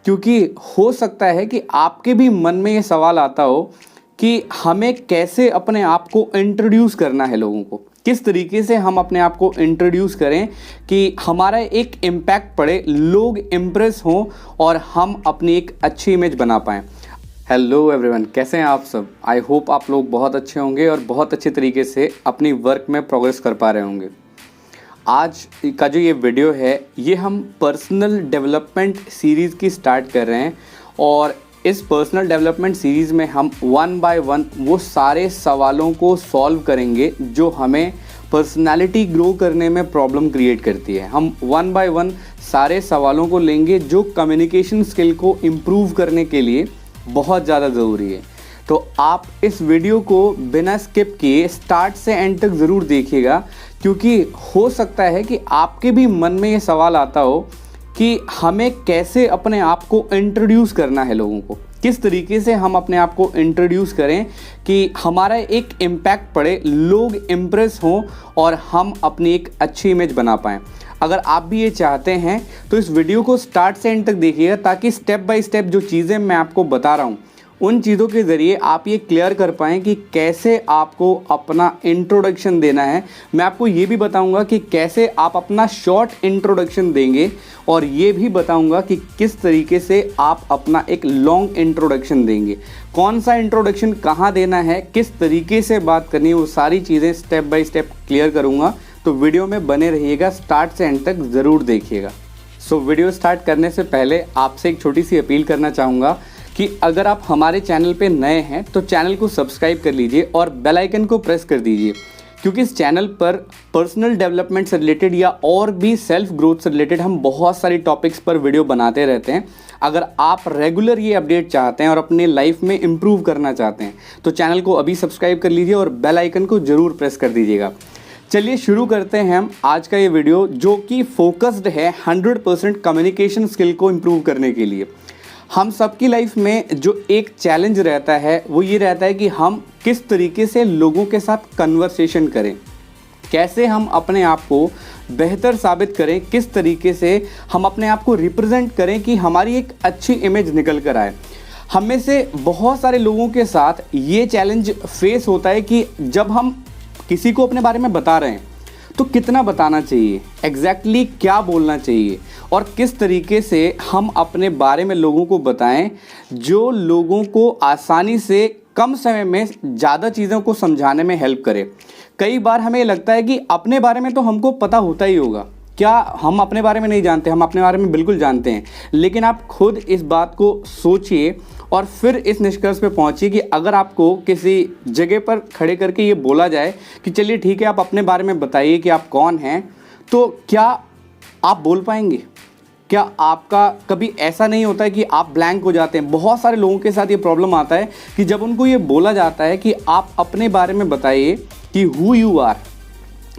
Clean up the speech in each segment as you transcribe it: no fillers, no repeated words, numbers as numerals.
क्योंकि हो सकता है कि आपके भी मन में ये सवाल आता हो कि हमें कैसे अपने आप को इंट्रोड्यूस करना है लोगों को, किस तरीके से हम अपने आप को इंट्रोड्यूस करें कि हमारा एक इम्पैक्ट पड़े, लोग इम्प्रेस हों और हम अपनी एक अच्छी इमेज बना पाएँ। हेलो एवरीवन, कैसे हैं आप सब? आई होप आप लोग बहुत अच्छे होंगे और बहुत अच्छे तरीके से अपनी वर्क में प्रोग्रेस कर पा रहे होंगे। आज का जो ये वीडियो है ये हम पर्सनल डेवलपमेंट सीरीज़ की स्टार्ट कर रहे हैं और इस पर्सनल डेवलपमेंट सीरीज़ में हम वन बाय वन वो सारे सवालों को सॉल्व करेंगे जो हमें पर्सनालिटी ग्रो करने में प्रॉब्लम क्रिएट करती है। हम वन बाय वन सारे सवालों को लेंगे जो कम्युनिकेशन स्किल को इम्प्रूव करने के लिए बहुत ज़्यादा ज़रूरी है। तो आप इस वीडियो को बिना स्किप किए स्टार्ट से एंड तक ज़रूर देखिएगा, क्योंकि हो सकता है कि आपके भी मन में ये सवाल आता हो कि हमें कैसे अपने आप को इंट्रोड्यूस करना है लोगों को, किस तरीके से हम अपने आप को इंट्रोड्यूस करें कि हमारा एक इम्पैक्ट पड़े, लोग इम्प्रेस हों और हम अपनी एक अच्छी इमेज बना पाएँ। अगर आप भी ये चाहते हैं तो इस वीडियो को स्टार्ट से एंड तक देखिएगा, ताकि स्टेप बाय स्टेप जो चीज़ें मैं आपको बता रहा हूँ उन चीज़ों के ज़रिए आप ये क्लियर कर पाएँ कि कैसे आपको अपना इंट्रोडक्शन देना है। मैं आपको ये भी बताऊंगा कि कैसे आप अपना शॉर्ट इंट्रोडक्शन देंगे और ये भी बताऊंगा कि किस तरीके से आप अपना एक लॉन्ग इंट्रोडक्शन देंगे, कौन सा इंट्रोडक्शन कहाँ देना है, किस तरीके से बात करनी है, वो सारी चीज़ें स्टेप बाय स्टेप क्लियर करूँगा। तो वीडियो में बने रहिएगा, स्टार्ट से एंड तक ज़रूर देखिएगा। सो वीडियो स्टार्ट करने से पहले आपसे एक छोटी सी अपील करना चाहूँगा कि अगर आप हमारे चैनल पे नए हैं तो चैनल को सब्सक्राइब कर लीजिए और बेल आइकन को प्रेस कर दीजिए, क्योंकि इस चैनल पर पर्सनल डेवलपमेंट से रिलेटेड या और भी सेल्फ ग्रोथ से रिलेटेड हम बहुत सारी टॉपिक्स पर वीडियो बनाते रहते हैं। अगर आप रेगुलर ये अपडेट चाहते हैं और अपने लाइफ में इम्प्रूव करना चाहते हैं तो चैनल को अभी सब्सक्राइब कर लीजिए और बेल आइकन को ज़रूर प्रेस कर दीजिएगा। चलिए शुरू करते हैं हम आज का ये वीडियो, जो कि फोकस्ड है 100% कम्युनिकेशन स्किल को इम्प्रूव करने के लिए। हम सबकी लाइफ में जो एक चैलेंज रहता है वो ये रहता है कि हम किस तरीके से लोगों के साथ कन्वर्सेशन करें, कैसे हम अपने आप को बेहतर साबित करें, किस तरीके से हम अपने आप को रिप्रेजेंट करें कि हमारी एक अच्छी इमेज निकल कर आए। हम में से बहुत सारे लोगों के साथ ये चैलेंज फेस होता है कि जब हम किसी को अपने बारे में बता रहे हैं तो कितना बताना चाहिए, एग्जैक्टली क्या बोलना चाहिए और किस तरीके से हम अपने बारे में लोगों को बताएं जो लोगों को आसानी से कम समय में ज़्यादा चीज़ों को समझाने में हेल्प करे। कई बार हमें लगता है कि अपने बारे में तो हमको पता होता ही होगा, क्या हम अपने बारे में नहीं जानते? हम अपने बारे में बिल्कुल जानते हैं, लेकिन आप खुद इस बात को सोचिए और फिर इस निष्कर्ष पे पहुंचिए कि अगर आपको किसी जगह पर खड़े करके ये बोला जाए कि चलिए ठीक है आप अपने बारे में बताइए कि आप कौन हैं, तो क्या आप बोल पाएंगे? क्या आपका कभी ऐसा नहीं होता है कि आप ब्लैंक हो जाते हैं? बहुत सारे लोगों के साथ ये प्रॉब्लम आता है कि जब उनको ये बोला जाता है कि आप अपने बारे में बताइए कि हु यू आर,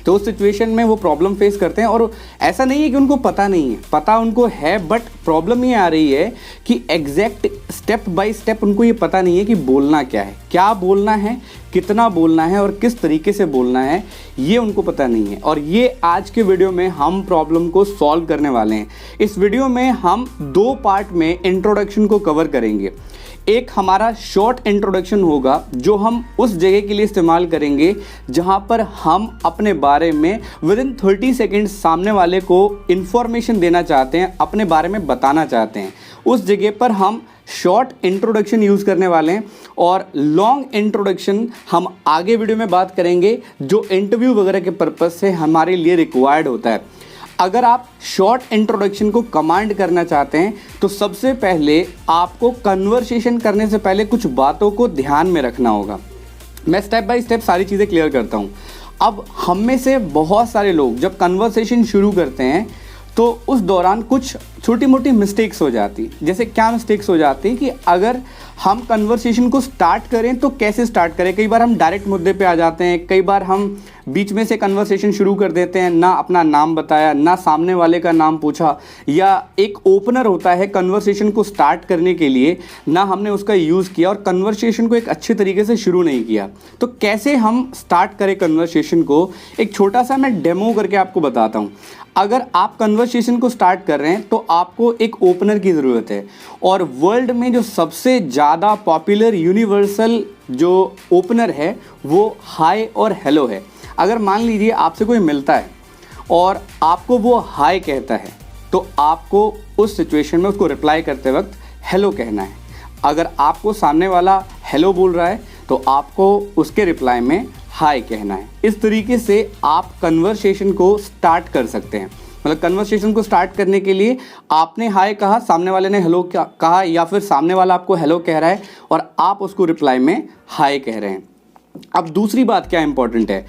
तो उस सिचुएशन में वो प्रॉब्लम फेस करते हैं। और ऐसा नहीं है कि उनको पता नहीं है, पता उनको है, बट प्रॉब्लम ये आ रही है कि एग्जैक्ट स्टेप बाय स्टेप उनको ये पता नहीं है कि बोलना क्या है, क्या बोलना है, कितना बोलना है और किस तरीके से बोलना है, ये उनको पता नहीं है। और ये आज के वीडियो में हम प्रॉब्लम को सॉल्व करने वाले हैं। इस वीडियो में हम दो पार्ट में इंट्रोडक्शन को कवर करेंगे। एक हमारा शॉर्ट इंट्रोडक्शन होगा जो हम उस जगह के लिए इस्तेमाल करेंगे जहां पर हम अपने बारे में विदिन 30 सेकेंड सामने वाले को इन्फॉर्मेशन देना चाहते हैं, अपने बारे में बताना चाहते हैं। उस जगह पर हम शॉर्ट इंट्रोडक्शन यूज़ करने वाले हैं और लॉन्ग इंट्रोडक्शन हम आगे वीडियो में बात करेंगे, जो इंटरव्यू वगैरह के पर्पज़ से हमारे लिए रिक्वायर्ड होता है। अगर आप शॉर्ट इंट्रोडक्शन को कमांड करना चाहते हैं तो सबसे पहले आपको कन्वर्सेशन करने से पहले कुछ बातों को ध्यान में रखना होगा। मैं स्टेप बाय स्टेप सारी चीज़ें क्लियर करता हूँ। अब हम में से बहुत सारे लोग जब कन्वर्सेशन शुरू करते हैं तो उस दौरान कुछ छोटी मोटी मिस्टेक्स हो जाती। जैसे क्या मिस्टेक्स हो जाती कि अगर हम कन्वर्सेशन को स्टार्ट करें तो कैसे स्टार्ट करें। कई बार हम डायरेक्ट मुद्दे पे आ जाते हैं, कई बार हम बीच में से कन्वर्सेशन शुरू कर देते हैं, ना अपना नाम बताया, ना सामने वाले का नाम पूछा, या एक ओपनर होता है कन्वर्सेशन को स्टार्ट करने के लिए, ना हमने उसका यूज़ किया और कन्वर्सेशन को एक अच्छे तरीके से शुरू नहीं किया। तो कैसे हम स्टार्ट करें कन्वर्सेशन को, एक छोटा सा मैं डेमो करके आपको बताता हूँ। अगर आप कन्वर्सेशन को स्टार्ट कर रहे हैं तो आपको एक ओपनर की ज़रूरत है, और वर्ल्ड में जो सबसे ज़्यादा पॉपुलर यूनिवर्सल जो ओपनर है वो हाय और हेलो है। अगर मान लीजिए आपसे कोई मिलता है और आपको वो हाय कहता है, तो आपको उस सिचुएशन में उसको रिप्लाई करते वक्त हेलो कहना है। अगर आपको सामने वाला हेलो बोल रहा है तो आपको उसके रिप्लाई में हाय कहना है। इस तरीके से आप कन्वर्सेशन को स्टार्ट कर सकते हैं। मतलब कन्वर्सेशन को स्टार्ट करने के लिए आपने हाय कहा, सामने वाले ने हेलो कहा, या फिर सामने वाला आपको हेलो कह रहा है और आप उसको रिप्लाई में हाय कह रहे हैं। अब दूसरी बात क्या इंपॉर्टेंट है,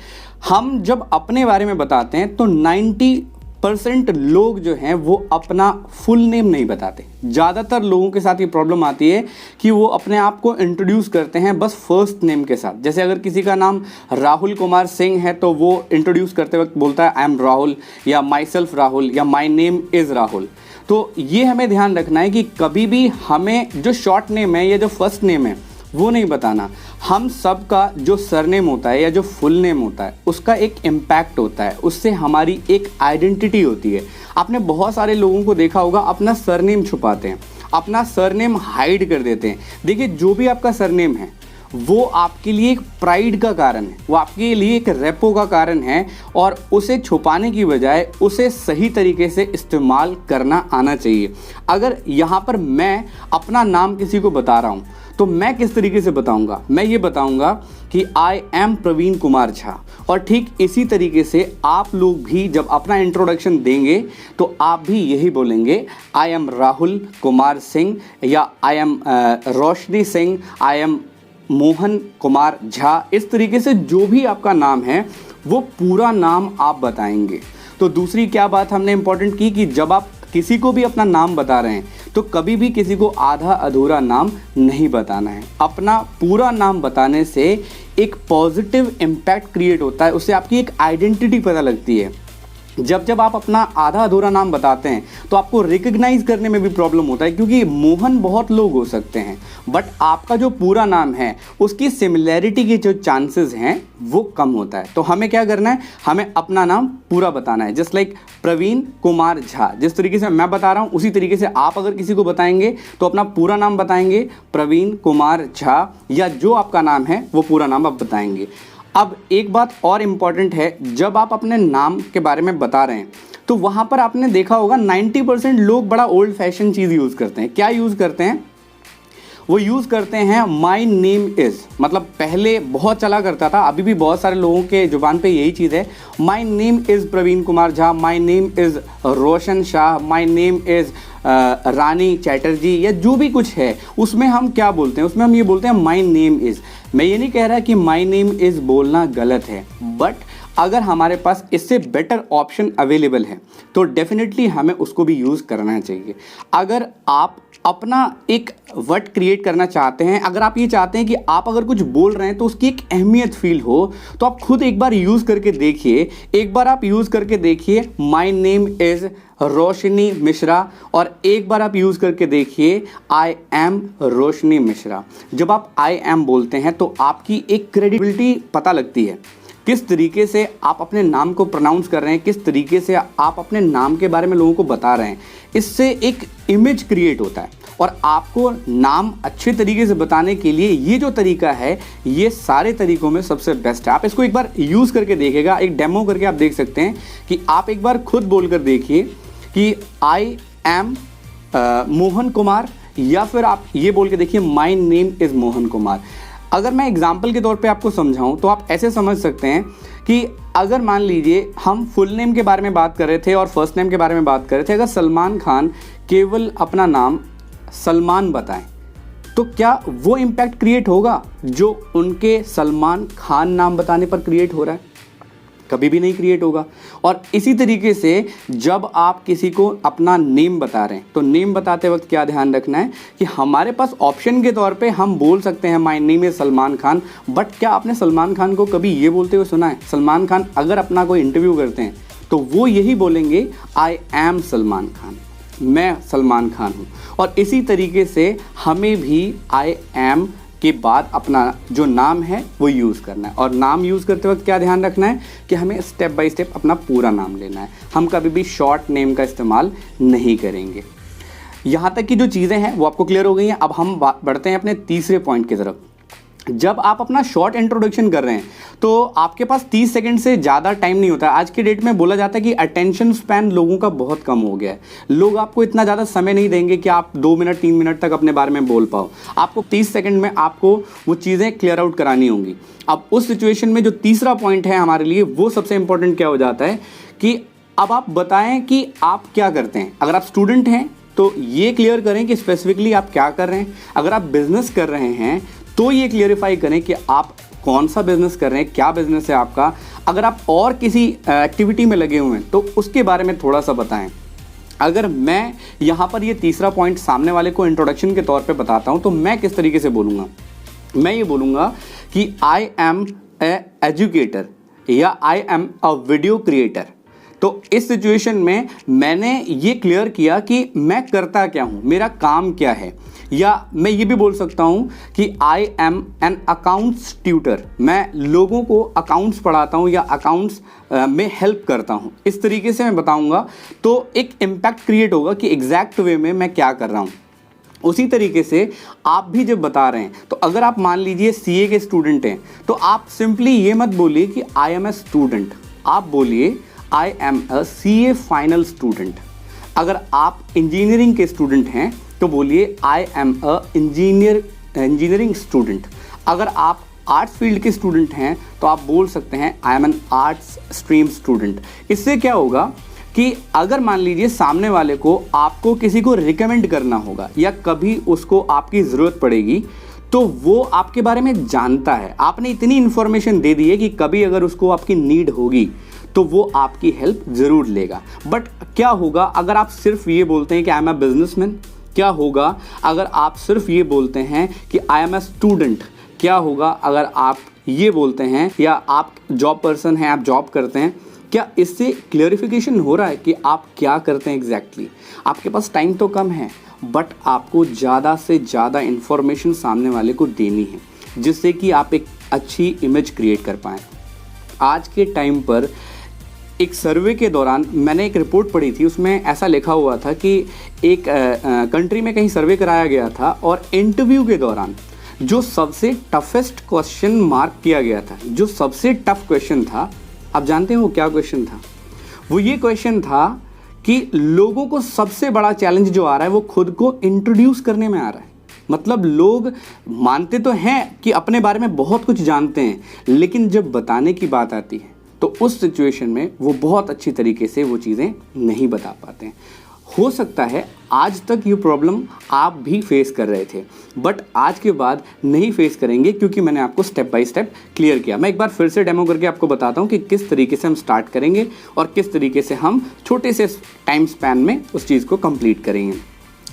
हम जब अपने बारे में बताते हैं तो 90% लोग जो हैं वो अपना फुल नेम नहीं बताते। ज़्यादातर लोगों के साथ ये प्रॉब्लम आती है कि वो अपने आप को इंट्रोड्यूस करते हैं बस फर्स्ट नेम के साथ। जैसे अगर किसी का नाम राहुल कुमार सिंह है तो वो इंट्रोड्यूस करते वक्त बोलता है आई एम राहुल, या माई सेल्फ राहुल, या माई नेम इज़ राहुल। तो ये हमें ध्यान रखना है कि कभी भी हमें जो शॉर्ट नेम है या जो फर्स्ट नेम है वो नहीं बताना। हम सब का जो सरनेम होता है या जो फुल नेम होता है उसका एक इम्पैक्ट होता है, उससे हमारी एक आइडेंटिटी होती है। आपने बहुत सारे लोगों को देखा होगा अपना सरनेम छुपाते हैं, अपना सरनेम हाइड कर देते हैं। देखिए, जो भी आपका सरनेम है वो आपके लिए एक प्राइड का कारण है, वो आपके लिए एक रेपो का कारण है, और उसे छुपाने की बजाय उसे सही तरीके से इस्तेमाल करना आना चाहिए। अगर यहाँ पर मैं अपना नाम किसी को बता रहा हूँ तो मैं किस तरीके से बताऊंगा, मैं ये बताऊंगा कि आई एम प्रवीण कुमार झा। और ठीक इसी तरीके से आप लोग भी जब अपना इंट्रोडक्शन देंगे तो आप भी यही बोलेंगे, आई एम राहुल कुमार सिंह, या I M Roshni Singh, I am Mohan Kumar Jha. इस तरीके से जो भी आपका नाम है वो पूरा नाम आप बताएंगे। तो दूसरी क्या बात हमने इंपॉर्टेंट की कि जब आप किसी को भी अपना नाम बता रहे हैं तो कभी भी किसी को आधा अधूरा नाम नहीं बताना है। अपना पूरा नाम बताने से एक पॉजिटिव इम्पैक्ट क्रिएट होता है, उससे आपकी एक आइडेंटिटी पता लगती है। जब आप अपना आधा अधूरा नाम बताते हैं तो आपको रिकग्नाइज करने में भी प्रॉब्लम होता है, क्योंकि मोहन बहुत लोग हो सकते हैं बट आपका जो पूरा नाम है उसकी सिमिलैरिटी के जो चांसेस हैं वो कम होता है। तो हमें क्या करना है, हमें अपना नाम पूरा बताना है। जस्ट लाइक प्रवीण कुमार झा, जिस तरीके से मैं बता रहा हूँ उसी तरीके से आप अगर किसी को बताएंगे तो अपना पूरा नाम बताएंगे, प्रवीण कुमार झा, या जो आपका नाम है वो पूरा नाम आप बताएंगे। अब एक बात और इम्पॉर्टेंट है, जब आप अपने नाम के बारे में बता रहे हैं तो वहाँ पर आपने देखा होगा 90% लोग बड़ा ओल्ड फैशन चीज़ यूज़ करते हैं। क्या यूज़ करते हैं, वो यूज़ करते हैं माई नेम इज़। मतलब पहले बहुत चला करता था, अभी भी बहुत सारे लोगों के जुबान पे यही चीज़ है, my name is Praveen Kumar Jha, my name is Roshan Shah, my name is Rani Chatterjee, या जो भी कुछ है उसमें हम क्या बोलते हैं, उसमें हम ये बोलते हैं माई नेम इज़। मैं ये नहीं कह रहा कि माई नेम इज़ बोलना गलत है, बट अगर हमारे पास इससे बेटर ऑप्शन अवेलेबल है तो डेफिनेटली हमें उसको भी यूज़ करना चाहिए। अगर आप अपना एक वर्ड क्रिएट करना चाहते हैं, अगर आप ये चाहते हैं कि आप अगर कुछ बोल रहे हैं तो उसकी एक अहमियत फील हो, तो आप खुद एक बार यूज़ करके देखिए। एक बार आप यूज़ करके देखिए माई नेम इज़ रोशनी मिश्रा, और एक बार आप यूज़ करके देखिए आई एम रोशनी मिश्रा। जब आप आई एम बोलते हैं तो आपकी एक क्रेडिबिलिटी पता लगती है, किस तरीके से आप अपने नाम को प्रोनाउंस कर रहे हैं, किस तरीके से आप अपने नाम के बारे में लोगों को बता रहे हैं। इससे एक इमेज क्रिएट होता है, और आपको नाम अच्छे तरीके से बताने के लिए ये जो तरीका है ये सारे तरीकों में सबसे बेस्ट है। आप इसको एक बार यूज़ करके देखिएगा, एक डेमो करके आप देख सकते हैं कि आप एक बार खुद बोल कर देखिए कि आई एम मोहन कुमार, या फिर आप ये बोल के देखिए माई नेम इज़ मोहन कुमार। अगर मैं एग्जाम्पल के तौर पे आपको समझाऊं तो आप ऐसे समझ सकते हैं कि अगर मान लीजिए हम फुल नेम के बारे में बात कर रहे थे और फर्स्ट नेम के बारे में बात कर रहे थे, अगर सलमान खान केवल अपना नाम सलमान बताएं तो क्या वो इम्पैक्ट क्रिएट होगा जो उनके सलमान खान नाम बताने पर क्रिएट हो रहा है? कभी भी नहीं क्रिएट होगा। और इसी तरीके से जब आप किसी को अपना नेम बता रहे हैं तो नेम बताते वक्त क्या ध्यान रखना है कि हमारे पास ऑप्शन के तौर पे हम बोल सकते हैं my name is Salman Khan, but क्या आपने सलमान खान को कभी ये बोलते हुए सुना है? सलमान खान अगर अपना कोई इंटरव्यू करते हैं तो वो यही बोलेंगे आई एम सलमान खान, मैं सलमान खान हूँ। और इसी तरीके से हमें भी आई एम के बाद अपना जो नाम है वो यूज़ करना है। और नाम यूज़ करते वक्त क्या ध्यान रखना है कि हमें स्टेप बाय स्टेप अपना पूरा नाम लेना है। हम कभी भी शॉर्ट नेम का इस्तेमाल नहीं करेंगे। यहाँ तक की जो चीज़ें हैं वो आपको क्लियर हो गई हैं। अब हम बढ़ते हैं अपने तीसरे पॉइंट की तरफ। जब आप अपना शॉर्ट इंट्रोडक्शन कर रहे हैं तो आपके पास 30 सेकंड से ज़्यादा टाइम नहीं होता है। आज के डेट में बोला जाता है कि अटेंशन स्पैन लोगों का बहुत कम हो गया है। लोग आपको इतना ज़्यादा समय नहीं देंगे कि आप 2 मिनट 3 मिनट तक अपने बारे में बोल पाओ। आपको 30 सेकंड में आपको वो चीज़ें क्लियर आउट करानी होंगी। अब उस सिचुएशन में जो तीसरा पॉइंट है हमारे लिए वो सबसे इंपॉर्टेंट क्या हो जाता है कि अब आप बताएं कि आप क्या करते हैं। अगर आप स्टूडेंट हैं तो ये क्लियर करें कि स्पेसिफिकली आप क्या कर रहे हैं। अगर आप बिजनेस कर रहे हैं तो ये क्लियरिफाई करें कि आप कौन सा बिजनेस कर रहे हैं, क्या बिजनेस है आपका। अगर आप और किसी एक्टिविटी में लगे हुए हैं तो उसके बारे में थोड़ा सा बताएं। अगर मैं यहाँ पर ये तीसरा पॉइंट सामने वाले को इंट्रोडक्शन के तौर पे बताता हूँ तो मैं किस तरीके से बोलूँगा। मैं ये बोलूँगा कि आई एम ए एजुकेटर या I am a video creator. तो इस सिचुएशन में मैंने ये क्लियर किया कि मैं करता क्या हूँ, मेरा काम क्या है। या मैं ये भी बोल सकता हूँ कि I am an accounts tutor, मैं लोगों को अकाउंट्स पढ़ाता हूँ या अकाउंट्स में हेल्प करता हूँ। इस तरीके से मैं बताऊँगा तो एक इम्पैक्ट क्रिएट होगा कि एग्जैक्ट वे में मैं क्या कर रहा हूँ। उसी तरीके से आप भी जब बता रहे हैं तो अगर आप मान लीजिए सीए के स्टूडेंट हैं तो आप सिंपली ये मत बोलिए कि आई एम ए स्टूडेंट, आप बोलिए I am a CA final student. अगर आप इंजीनियरिंग के स्टूडेंट हैं तो बोलिए I am a engineering student. अगर आप आर्ट्स फील्ड के स्टूडेंट हैं तो आप बोल सकते हैं आई am N arts stream student. इससे क्या होगा कि अगर मान लीजिए सामने वाले को आपको किसी को रिकमेंड करना होगा या कभी उसको आपकी ज़रूरत पड़ेगी तो वो आपके बारे में जानता है। आपने इतनी इन्फॉर्मेशन दे दी है कि कभी अगर उसको आपकी नीड होगी तो वो आपकी हेल्प ज़रूर लेगा। बट क्या होगा अगर आप सिर्फ ये बोलते हैं कि आई एम अ बिजनेसमैन? क्या होगा अगर आप सिर्फ ये बोलते हैं कि आई एम अ स्टूडेंट? क्या होगा अगर आप ये बोलते हैं या आप जॉब पर्सन हैं, आप जॉब करते हैं? क्या इससे क्लियरिफिकेशन हो रहा है कि आप क्या करते हैं एग्जैक्टली? आपके पास टाइम तो कम है बट आपको ज़्यादा से ज़्यादा इन्फॉर्मेशन सामने वाले को देनी है जिससे कि आप एक अच्छी इमेज क्रिएट कर पाएँ। आज के टाइम पर एक सर्वे के दौरान मैंने एक रिपोर्ट पढ़ी थी, उसमें ऐसा लिखा हुआ था कि एक कंट्री में कहीं सर्वे कराया गया था और इंटरव्यू के दौरान जो सबसे टफेस्ट क्वेश्चन मार्क किया गया था, जो सबसे टफ क्वेश्चन था, आप जानते हैं वो क्या क्वेश्चन था? वो ये क्वेश्चन था कि लोगों को सबसे बड़ा चैलेंज जो आ रहा है वो खुद को इंट्रोड्यूस करने में आ रहा है। मतलब लोग मानते तो हैं कि अपने बारे में बहुत कुछ जानते हैं लेकिन जब बताने की बात आती है तो उस सिचुएशन में वो बहुत अच्छी तरीके से वो चीज़ें नहीं बता पाते हैं। हो सकता है आज तक ये प्रॉब्लम आप भी फेस कर रहे थे बट आज के बाद नहीं फेस करेंगे क्योंकि मैंने आपको स्टेप बाय स्टेप क्लियर किया। मैं एक बार फिर से डेमो करके आपको बताता हूँ कि किस तरीके से हम स्टार्ट करेंगे और किस तरीके से हम छोटे से टाइम स्पैन में उस चीज़ को कंप्लीट करेंगे।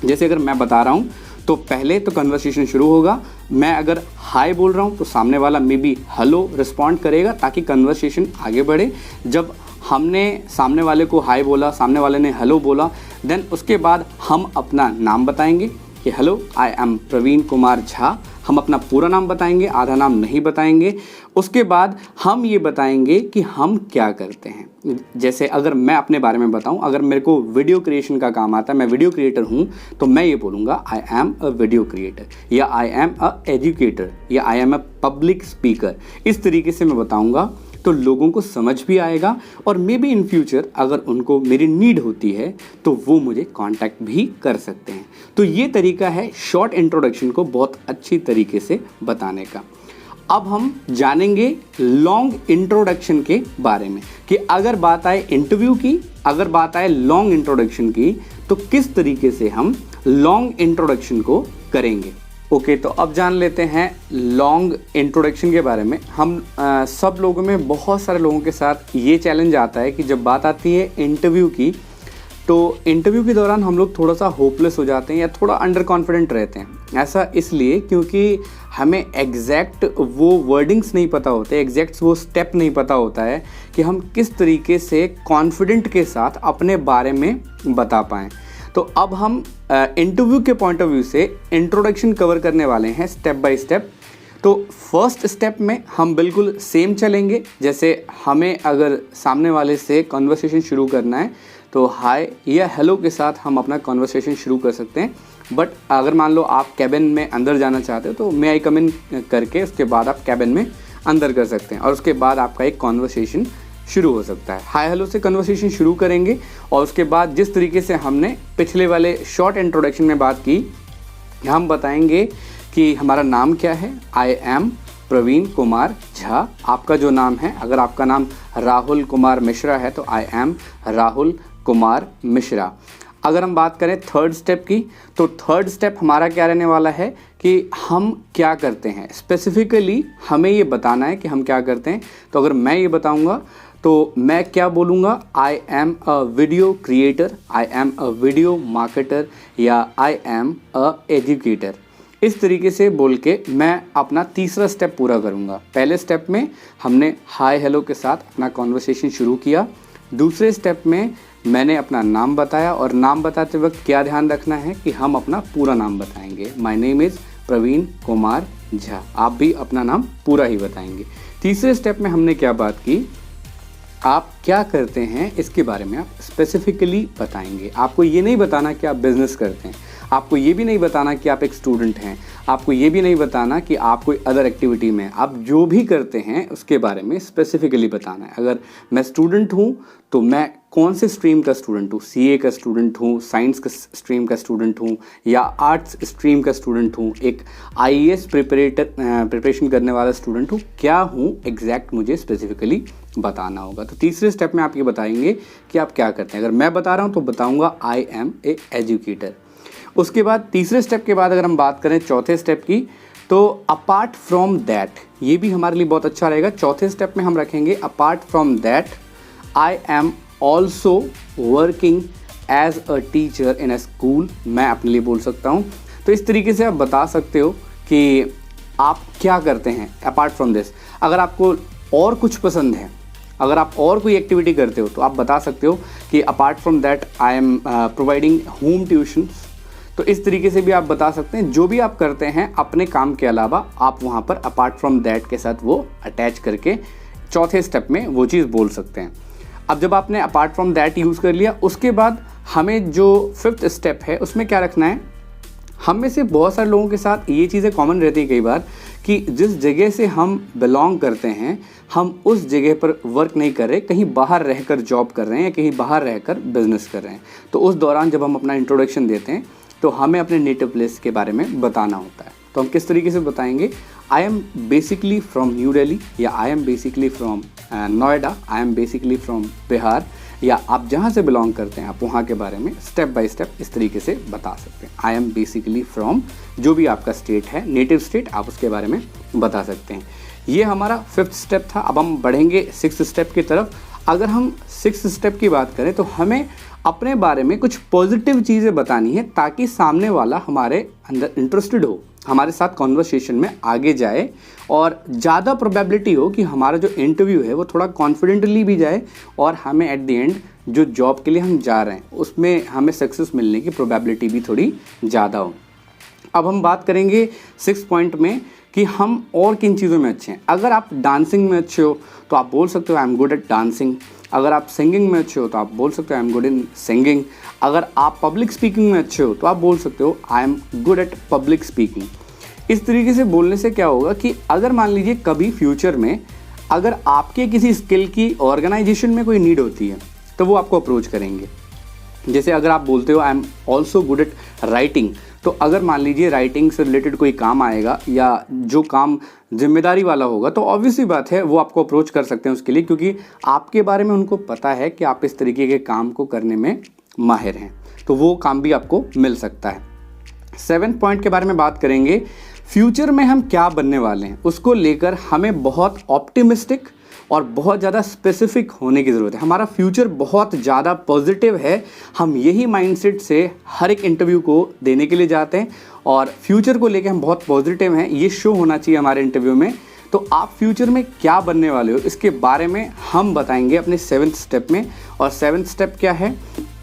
जैसे अगर मैं बता रहा हूँ तो पहले तो कन्वर्सेशन शुरू होगा। मैं अगर हाय बोल रहा हूँ तो सामने वाला मे बी हेलो रिस्पॉन्ड करेगा ताकि कन्वर्सेशन आगे बढ़े। जब हमने सामने वाले को हाय बोला, सामने वाले ने हेलो बोला, देन उसके बाद हम अपना नाम बताएंगे कि hello I am Praveen Kumar Jha. हम अपना पूरा नाम बताएंगे, आधा नाम नहीं बताएंगे। उसके बाद हम ये बताएंगे कि हम क्या करते हैं। जैसे अगर मैं अपने बारे में बताऊं, अगर मेरे को वीडियो क्रिएशन का काम आता है, मैं वीडियो क्रिएटर हूं, तो मैं ये बोलूँगा I am a video creator या आई एम अ एजुकेटर या I am a public speaker. इस तरीके से मैं बताऊँगा तो लोगों को समझ भी आएगा और मे बी इन फ्यूचर अगर उनको मेरी नीड होती है तो वो मुझे कांटेक्ट भी कर सकते हैं। तो ये तरीका है शॉर्ट इंट्रोडक्शन को बहुत अच्छी तरीके से बताने का। अब हम जानेंगे लॉन्ग इंट्रोडक्शन के बारे में कि अगर बात आए इंटरव्यू की, अगर बात आए लॉन्ग इंट्रोडक्शन की, तो किस तरीके से हम लॉन्ग इंट्रोडक्शन को करेंगे। ओके, तो अब जान लेते हैं लॉन्ग इंट्रोडक्शन के बारे में। हम सब लोगों में, बहुत सारे लोगों के साथ ये चैलेंज आता है कि जब बात आती है इंटरव्यू की तो इंटरव्यू के दौरान हम लोग थोड़ा सा होपलेस हो जाते हैं या थोड़ा अंडर कॉन्फिडेंट रहते हैं। ऐसा इसलिए क्योंकि हमें एग्जैक्ट वो वर्डिंग्स नहीं पता होते, एग्जैक्ट वो स्टेप नहीं पता होता है कि हम किस तरीके से कॉन्फिडेंट के साथ अपने बारे में बता पाएँ। तो अब हम इंटरव्यू के पॉइंट ऑफ व्यू से इंट्रोडक्शन कवर करने वाले हैं स्टेप बाय स्टेप। तो फर्स्ट स्टेप में हम बिल्कुल सेम चलेंगे, जैसे हमें अगर सामने वाले से कन्वर्सेशन शुरू करना है तो हाय या हेलो के साथ हम अपना कन्वर्सेशन शुरू कर सकते हैं। बट अगर मान लो आप कैबिन में अंदर जाना चाहते हो तो मे आई कम इन करके उसके बाद आप कैबिन में अंदर कर सकते हैं और उसके बाद आपका एक कन्वर्सेशन शुरू हो सकता है। हाय हेलो से कन्वर्सेशन शुरू करेंगे और उसके बाद जिस तरीके से हमने पिछले वाले शॉर्ट इंट्रोडक्शन में बात की, हम बताएंगे कि हमारा नाम क्या है। I am Praveen Kumar Jha. आपका जो नाम है, अगर आपका नाम राहुल कुमार मिश्रा है तो आई एम राहुल कुमार मिश्रा। अगर हम बात करें थर्ड स्टेप की, तो थर्ड स्टेप हमारा क्या रहने वाला है कि हम क्या करते हैं। स्पेसिफिकली हमें ये बताना है कि हम क्या करते हैं। तो अगर मैं ये बताऊंगा तो मैं क्या बोलूँगा, I am a video creator, I am a video marketer या आई एम अ एजुकेटर। इस तरीके से बोल के मैं अपना तीसरा स्टेप पूरा करूँगा। पहले स्टेप में हमने हाय हेलो के साथ अपना कॉन्वर्सेशन शुरू किया। दूसरे स्टेप में मैंने अपना नाम बताया और नाम बताते वक्त क्या ध्यान रखना है कि हम अपना पूरा नाम बताएंगे। My name is Praveen Kumar Jha. आप भी अपना नाम पूरा ही बताएंगे। तीसरे स्टेप में हमने क्या बात की, आप क्या करते हैं इसके बारे में आप स्पेसिफिकली बताएंगे। आपको ये नहीं बताना कि आप बिजनेस करते हैं, आपको ये भी नहीं बताना कि आप एक स्टूडेंट हैं, आपको ये भी नहीं बताना कि आप कोई अदर एक्टिविटी में, आप जो भी करते हैं उसके बारे में स्पेसिफिकली बताना है। अगर मैं स्टूडेंट हूँ तो मैं कौन से स्ट्रीम का स्टूडेंट हूँ, सीए का स्टूडेंट हूँ, साइंस का स्ट्रीम का स्टूडेंट हूँ या आर्ट्स स्ट्रीम का स्टूडेंट हूँ, एक आईएएस प्रिपरेशन करने वाला स्टूडेंट हूँ, क्या हूँ एग्जैक्ट मुझे स्पेसिफिकली बताना होगा। तो तीसरे स्टेप में आप ये बताएंगे कि आप क्या करते हैं। अगर मैं बता रहा हूँ तो बताऊँगा आई एम ए एजुकेटर। उसके बाद तीसरे स्टेप के बाद अगर हम बात करें चौथे स्टेप की, तो अपार्ट फ्रॉम दैट, ये भी हमारे लिए बहुत अच्छा रहेगा। चौथे स्टेप में हम रखेंगे apart from that I am also working as a teacher in a school. मैं अपने लिए बोल सकता हूँ। तो इस तरीके से आप बता सकते हो कि आप क्या करते हैं अपार्ट फ्रॉम दिस। अगर आपको और कुछ पसंद है, अगर आप और कोई एक्टिविटी करते हो तो आप बता सकते हो कि apart from that I am providing home tuitions. तो इस तरीके से भी आप बता सकते हैं। जो भी आप करते हैं अपने काम के अलावा आप वहाँ पर अपार्ट फ्रॉम दैट के साथ वो अटैच करके चौथे स्टेप में वो चीज़ बोल सकते हैं। अब जब आपने अपार्ट फ्रॉम दैट यूज़ कर लिया, उसके बाद हमें जो फिफ्थ स्टेप है उसमें क्या रखना है। हम में से बहुत सारे लोगों के साथ ये चीज़ें कॉमन रहती है कई बार कि जिस जगह से हम बिलोंग करते हैं हम उस जगह पर वर्क नहीं कर रहे, कहीं बाहर रहकर जॉब कर रहे हैं या कहीं बाहर रहकर बिजनेस कर रहे हैं। तो उस दौरान जब हम अपना इंट्रोडक्शन देते हैं तो हमें अपने नेटिव प्लेस के बारे में बताना होता है। तो हम किस तरीके से बताएंगे, I am basically from New Delhi या I am basically from Noida, I am basically from Bihar, या आप जहाँ से बिलोंग करते हैं आप वहाँ के बारे में स्टेप बाय स्टेप इस तरीके से बता सकते हैं। आई एम बेसिकली फ्रॉम जो भी आपका स्टेट है, नेटिव स्टेट, आप उसके बारे में बता सकते हैं। ये हमारा फिफ्थ स्टेप था। अब हम बढ़ेंगे सिक्स्थ स्टेप की तरफ। अगर हम सिक्स्थ स्टेप की बात करें तो हमें अपने बारे में कुछ पॉजिटिव चीज़ें बतानी है ताकि सामने वाला हमारे अंदर इंटरेस्टेड हो, हमारे साथ कॉन्वर्सेशन में आगे जाए और ज़्यादा प्रोबेबिलिटी हो कि हमारा जो इंटरव्यू है वो थोड़ा कॉन्फिडेंटली भी जाए और हमें एट द एंड जो जॉब के लिए हम जा रहे हैं उसमें हमें सक्सेस मिलने की प्रोबेबिलिटी भी थोड़ी ज़्यादा हो। अब हम बात करेंगे 6 पॉइंट में कि हम और किन चीज़ों में अच्छे हैं। अगर आप डांसिंग में अच्छे हो तो आप बोल सकते हो I am good at dancing. अगर आप सिंगिंग में अच्छे हो तो आप बोल सकते हो I am good in singing. अगर आप पब्लिक स्पीकिंग में अच्छे हो तो आप बोल सकते हो I am good at public speaking. इस तरीके से बोलने से क्या होगा कि अगर मान लीजिए कभी फ्यूचर में अगर आपके किसी स्किल की ऑर्गेनाइजेशन में कोई नीड होती है तो वो आपको अप्रोच करेंगे। जैसे अगर आप बोलते हो I am also good at writing, तो अगर मान लीजिए राइटिंग से रिलेटेड कोई काम आएगा या जो काम जिम्मेदारी वाला होगा तो ऑब्वियसली बात है वो आपको अप्रोच कर सकते हैं उसके लिए, क्योंकि आपके बारे में उनको पता है कि आप इस तरीके के काम को करने में माहिर हैं, तो वो काम भी आपको मिल सकता है। 7 पॉइंट के बारे में बात करेंगे। फ्यूचर में हम क्या बनने वाले हैं उसको लेकर हमें बहुत ऑप्टिमिस्टिक और बहुत ज़्यादा स्पेसिफिक होने की ज़रूरत है। हमारा फ्यूचर बहुत ज़्यादा पॉजिटिव है। हम यही माइंडसेट से हर एक इंटरव्यू को देने के लिए जाते हैं और फ्यूचर को लेकर हम बहुत पॉजिटिव हैं, ये शो होना चाहिए हमारे इंटरव्यू में। तो आप फ्यूचर में क्या बनने वाले हो इसके बारे में हम बताएंगे अपने 7th स्टेप में। और 7th स्टेप क्या है,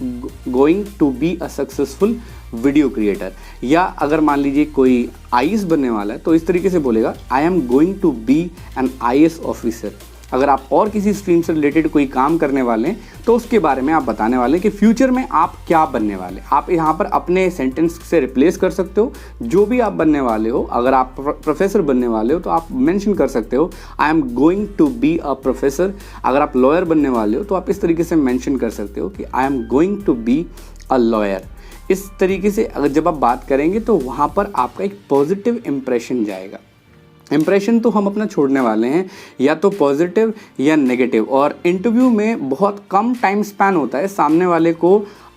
going to be a successful video creator. या अगर मान लीजिए कोई आईएएस बनने वाला है तो इस तरीके से बोलेगा I am going to be an IAS officer. अगर आप और किसी स्ट्रीम से रिलेटेड कोई काम करने वाले हैं तो उसके बारे में आप बताने वाले हैं कि फ्यूचर में आप क्या बनने वाले। आप यहाँ पर अपने सेंटेंस से रिप्लेस कर सकते हो जो भी आप बनने वाले हो। अगर आप प्रोफेसर बनने वाले हो तो आप मेंशन कर सकते हो I am going to be a professor. अगर आप लॉयर बनने वाले हो तो आप इस तरीके से मेंशन कर सकते हो कि I am going to be a lawyer. इस तरीके से अगर जब आप बात करेंगे तो वहाँ पर आपका एक पॉजिटिव इम्प्रेशन जाएगा। इम्प्रेशन तो हम अपना छोड़ने वाले हैं, या तो पॉजिटिव या नेगेटिव। और इंटरव्यू में बहुत कम टाइम स्पैन होता है सामने वाले को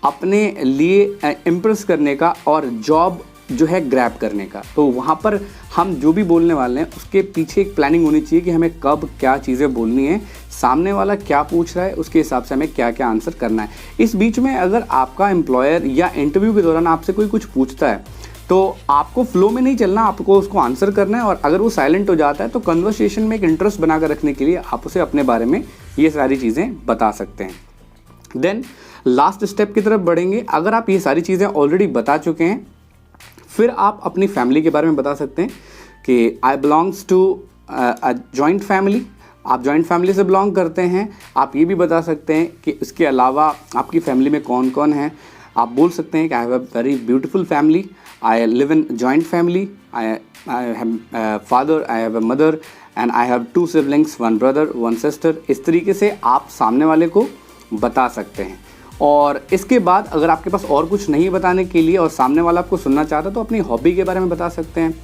अपने लिए इम्प्रेस करने का और जॉब जो है ग्रैब करने का। तो वहाँ पर हम जो भी बोलने वाले हैं उसके पीछे एक प्लानिंग होनी चाहिए कि हमें कब क्या चीज़ें बोलनी है, सामने वाला क्या पूछ रहा है उसके हिसाब से हमें क्या क्या आंसर करना है। इस बीच में अगर आपका एम्प्लॉयर या इंटरव्यू के दौरान आपसे कोई कुछ पूछता है तो आपको फ्लो में नहीं चलना, आपको उसको आंसर करना है। और अगर वो साइलेंट हो जाता है तो कन्वर्सेशन में एक इंटरेस्ट बनाकर रखने के लिए आप उसे अपने बारे में ये सारी चीज़ें बता सकते हैं। देन लास्ट स्टेप की तरफ बढ़ेंगे। अगर आप ये सारी चीज़ें ऑलरेडी बता चुके हैं फिर आप अपनी फैमिली के बारे में बता सकते हैं कि I belongs to a joint family. आप जॉइंट फैमिली से बिलोंग करते हैं। आप ये भी बता सकते हैं कि इसके अलावा आपकी फैमिली में कौन कौन है। आप बोल सकते हैं कि I have a very beautiful family, I live in joint family, I have a father, I have a mother and I have 2 siblings, 1 brother, 1 sister। इस तरीके से आप सामने वाले को बता सकते हैं। और इसके बाद अगर आपके पास और कुछ नहीं बताने के लिए और सामने वाला आपको सुनना चाहता है तो अपनी हॉबी के बारे में बता सकते हैं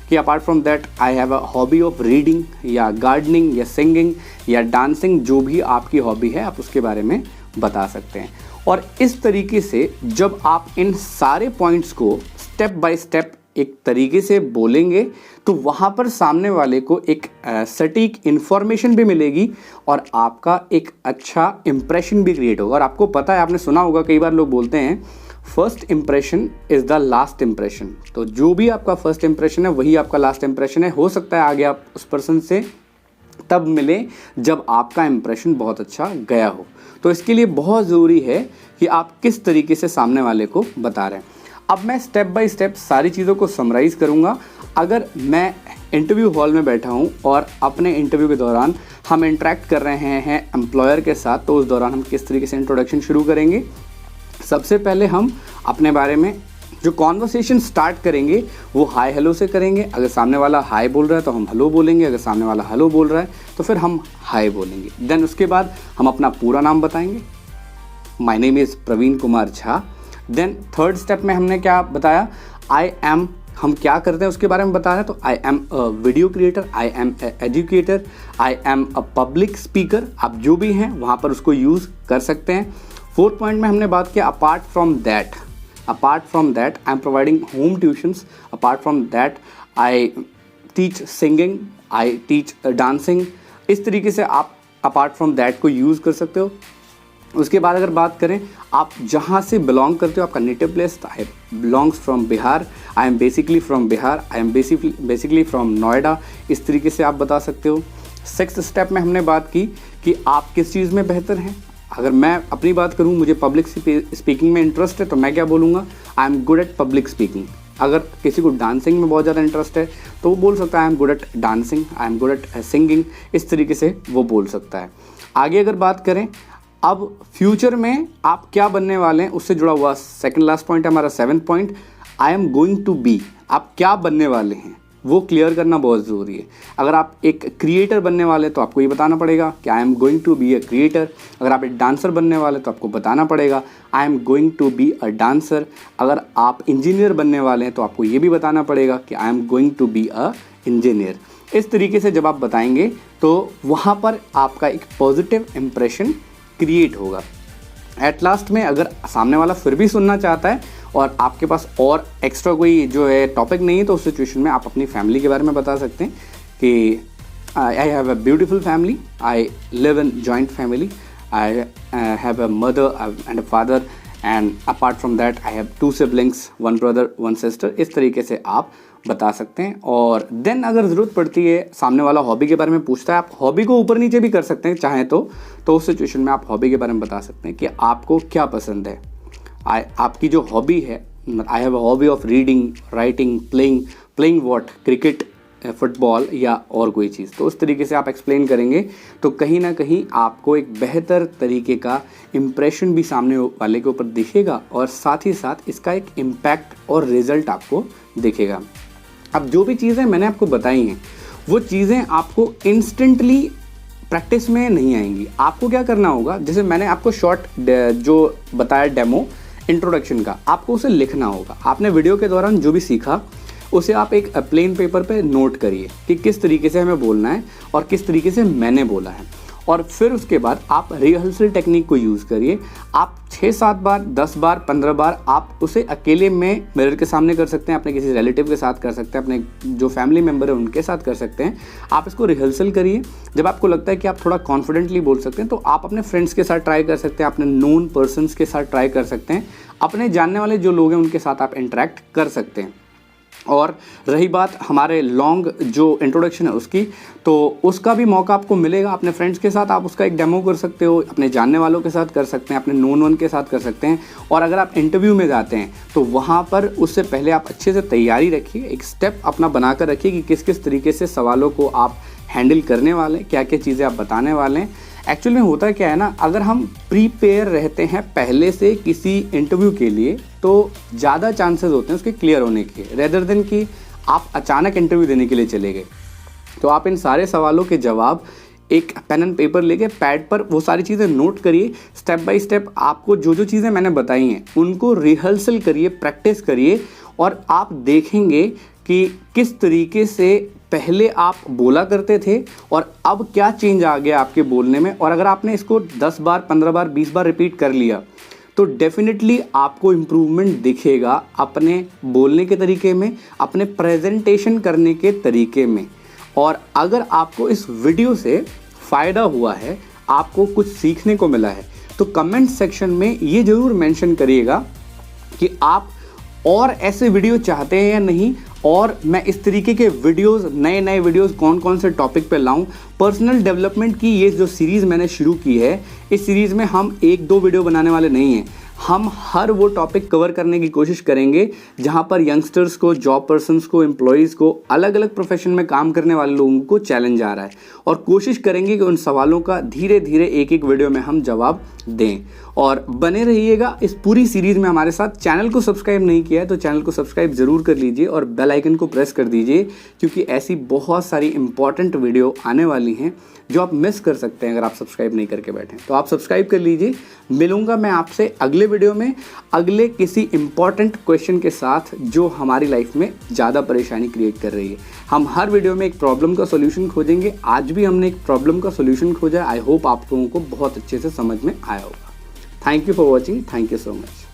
कि apart from that I have a hobby of reading या गार्डनिंग या सिंगिंग या डांसिंग। जो भी आपकी हॉबी है आप उसके बारे में बता सकते हैं। और इस तरीके से जब आप इन सारे पॉइंट्स को स्टेप बाय स्टेप एक तरीके से बोलेंगे तो वहाँ पर सामने वाले को एक सटीक इन्फॉर्मेशन भी मिलेगी और आपका एक अच्छा इम्प्रेशन भी क्रिएट होगा। और आपको पता है, आपने सुना होगा कई बार लोग बोलते हैं first impression is the last impression. तो जो भी आपका फर्स्ट इम्प्रेशन है वही आपका लास्ट इम्प्रेशन है। हो सकता है आगे आप उस पर्सन से तब मिले जब आपका इम्प्रेशन बहुत अच्छा गया हो। तो इसके लिए बहुत ज़रूरी है कि आप किस तरीके से सामने वाले को बता रहे हैं। अब मैं स्टेप बाय स्टेप सारी चीज़ों को समराइज़ करूँगा। अगर मैं इंटरव्यू हॉल में बैठा हूँ और अपने इंटरव्यू के दौरान हम इंटरेक्ट कर रहे हैं एम्प्लॉयर के साथ, तो उस दौरान हम किस तरीके से इंट्रोडक्शन शुरू करेंगे। सबसे पहले हम अपने बारे में जो कॉन्वर्सेशन स्टार्ट करेंगे वो हाय हेलो से करेंगे। अगर सामने वाला हाय बोल रहा है तो हम हेलो बोलेंगे, अगर सामने वाला हेलो बोल रहा है तो फिर हम हाय बोलेंगे। देन उसके बाद हम अपना पूरा नाम बताएंगे, my name is Praveen Kumar Jha. Then third step में हमने क्या बताया, आई एम, हम क्या करते हैं उसके बारे में बता रहे हैं। तो I am a video creator, I am educator, I am a public speaker. आप जो भी हैं वहाँ पर उसको यूज़ कर सकते हैं। फोर्थ पॉइंट में हमने बात किया apart from that I am providing home tuitions, apart from that I teach singing, I teach dancing. इस तरीके से आप अपार्ट फ्रॉम दैट को यूज़ कर सकते हो। उसके बाद अगर बात करें आप जहाँ से बिलोंग करते हो, आपका नेटिव प्लेस, तो I belongs from Bihar, I am basically from Bihar, I am basically from Noida. इस तरीके से आप बता सकते हो। सिक्स्थ स्टेप में हमने बात की कि आप किस चीज़ में बेहतर हैं। अगर मैं अपनी बात करूं, मुझे पब्लिक स्पीकिंग में इंटरेस्ट है तो मैं क्या बोलूँगा, I am good at public speaking. अगर किसी को डांसिंग में बहुत ज़्यादा इंटरेस्ट है तो वो बोल सकता है I am good at dancing, I am good at singing. इस तरीके से वो बोल सकता है। आगे अगर बात करें अब फ्यूचर में आप क्या बनने वाले हैं उससे जुड़ा हुआ सेकंड लास्ट पॉइंट है हमारा, seventh point, I am going to be. आप क्या बनने वाले हैं वो क्लियर करना बहुत ज़रूरी है। अगर आप एक क्रिएटर बनने वाले तो आपको ये बताना पड़ेगा कि I am going to be a creator. अगर आप एक डांसर बनने वाले तो आपको बताना पड़ेगा I am going to be a dancer. अगर आप इंजीनियर बनने वाले हैं तो आपको ये भी बताना पड़ेगा कि I am going to be a engineer. इस तरीके से जब आप बताएंगे तो वहाँ पर आपका एक पॉजिटिव इम्प्रेशन क्रिएट होगा। एट लास्ट में अगर सामने वाला फिर भी सुनना चाहता है और आपके पास और एक्स्ट्रा कोई जो है टॉपिक नहीं है तो उस सिचुएशन में आप अपनी फैमिली के बारे में बता सकते हैं कि I have a beautiful family, I live in joint family, I have a mother and a father and apart from that I have 2 siblings, 1 brother 1 sister. इस तरीके से आप बता सकते हैं। और देन अगर ज़रूरत पड़ती है, सामने वाला हॉबी के बारे में पूछता है, आप हॉबी को ऊपर नीचे भी कर सकते हैं चाहें तो उस सिचुएशन में आप हॉबी के बारे में बता सकते हैं कि आपको क्या पसंद है। आपकी जो हॉबी है I have a hobby of reading, writing, playing what, cricket, football या और कोई चीज़। तो उस तरीके से आप एक्सप्लेन करेंगे तो कहीं ना कहीं आपको एक बेहतर तरीके का इम्प्रेशन भी सामने वाले के ऊपर दिखेगा और साथ ही साथ इसका एक इम्पैक्ट और रिजल्ट आपको दिखेगा। अब जो भी चीज़ें मैंने आपको बताई हैं वो चीज़ें आपको इंस्टेंटली प्रैक्टिस में नहीं आएंगी। आपको क्या करना होगा, जैसे मैंने आपको शॉर्ट जो बताया डेमो इंट्रोडक्शन का, आपको उसे लिखना होगा। आपने वीडियो के दौरान जो भी सीखा उसे आप एक प्लेन पेपर पे नोट करिए कि किस तरीके से हमें बोलना है और किस तरीके से मैंने बोला है, और फिर उसके बाद आप रिहर्सल टेक्निक को यूज़ करिए। आप 6-7 बार, 10 बार, 15 बार आप उसे अकेले में मिरर के सामने कर सकते हैं, अपने किसी रिलेटिव के साथ कर सकते हैं, अपने जो फैमिली मेम्बर है उनके साथ कर सकते हैं। आप इसको रिहर्सल करिए। जब आपको लगता है कि आप थोड़ा कॉन्फिडेंटली बोल सकते हैं तो आप अपने फ्रेंड्स के साथ ट्राई कर सकते हैं, अपने नोन पर्सनस के साथ ट्राई कर सकते हैं, अपने जानने वाले जो लोग हैं उनके साथ आप इंटरेक्ट कर सकते हैं। और रही बात हमारे लॉन्ग जो इंट्रोडक्शन है उसकी, तो उसका भी मौका आपको मिलेगा। अपने फ्रेंड्स के साथ आप उसका एक डेमो कर सकते हो, अपने जानने वालों के साथ कर सकते हैं, अपने नोन वन के साथ कर सकते हैं। और अगर आप इंटरव्यू में जाते हैं तो वहाँ पर उससे पहले आप अच्छे से तैयारी रखिए, एक स्टेप अपना बनाकर रखिए कि किस किस तरीके से सवालों को आप हैंडल करने वाले, क्या क्या चीज़ें आप बताने वाले हैं। एक्चुअल में होता क्या है ना, अगर हम प्रीपेयर रहते हैं पहले से किसी इंटरव्यू के लिए तो ज़्यादा चांसेस होते हैं उसके क्लियर होने के, रेदर देन कि आप अचानक इंटरव्यू देने के लिए चले गए। तो आप इन सारे सवालों के जवाब एक पेन एंड पेपर लेके पैड पर वो सारी चीज़ें नोट करिए। स्टेप बाय स्टेप आपको जो जो चीज़ें मैंने बताई हैं उनको रिहर्सल करिए, प्रैक्टिस करिए, और आप देखेंगे कि किस तरीके से पहले आप बोला करते थे और अब क्या चेंज आ गया आपके बोलने में। और अगर आपने इसको 10 बार, 15 बार, 20 बार रिपीट कर लिया तो डेफिनेटली आपको इम्प्रूवमेंट दिखेगा अपने बोलने के तरीके में, अपने प्रेजेंटेशन करने के तरीके में। और अगर आपको इस वीडियो से फ़ायदा हुआ है, आपको कुछ सीखने को मिला है, तो कमेंट सेक्शन में ये ज़रूर मेंशन करिएगा कि आप और ऐसे वीडियो चाहते हैं या नहीं, और मैं इस तरीके के वीडियोस, नए नए वीडियोस कौन कौन से टॉपिक पे लाऊं। पर्सनल डेवलपमेंट की ये जो सीरीज़ मैंने शुरू की है, इस सीरीज़ में हम 1-2 वीडियो बनाने वाले नहीं हैं। हम हर वो टॉपिक कवर करने की कोशिश करेंगे जहां पर यंगस्टर्स को, जॉब पर्सन्स को, एम्प्लॉयज़ को, अलग अलग प्रोफेशन में काम करने वाले लोगों को चैलेंज आ रहा है, और कोशिश करेंगे कि उन सवालों का धीरे धीरे एक एक वीडियो में हम जवाब दें। और बने रहिएगा इस पूरी सीरीज़ में हमारे साथ। चैनल को सब्सक्राइब नहीं किया है तो चैनल को सब्सक्राइब ज़रूर कर लीजिए और बेल आइकन को प्रेस कर दीजिए, क्योंकि ऐसी बहुत सारी इंपॉर्टेंट वीडियो आने वाली हैं जो आप मिस कर सकते हैं अगर आप सब्सक्राइब नहीं करके बैठें। तो आप सब्सक्राइब कर लीजिए। मिलूंगा मैं आपसे अगले वीडियो में अगले किसी इंपॉर्टेंट क्वेश्चन के साथ जो हमारी लाइफ में ज़्यादा परेशानी क्रिएट कर रही है। हम हर वीडियो में एक प्रॉब्लम का सोल्यूशन खोजेंगे। आज भी हमने एक प्रॉब्लम का सोल्यूशन खोजा। आई होप आप लोगों को बहुत अच्छे से समझ में आया होगा। Thank you for watching. Thank you so much.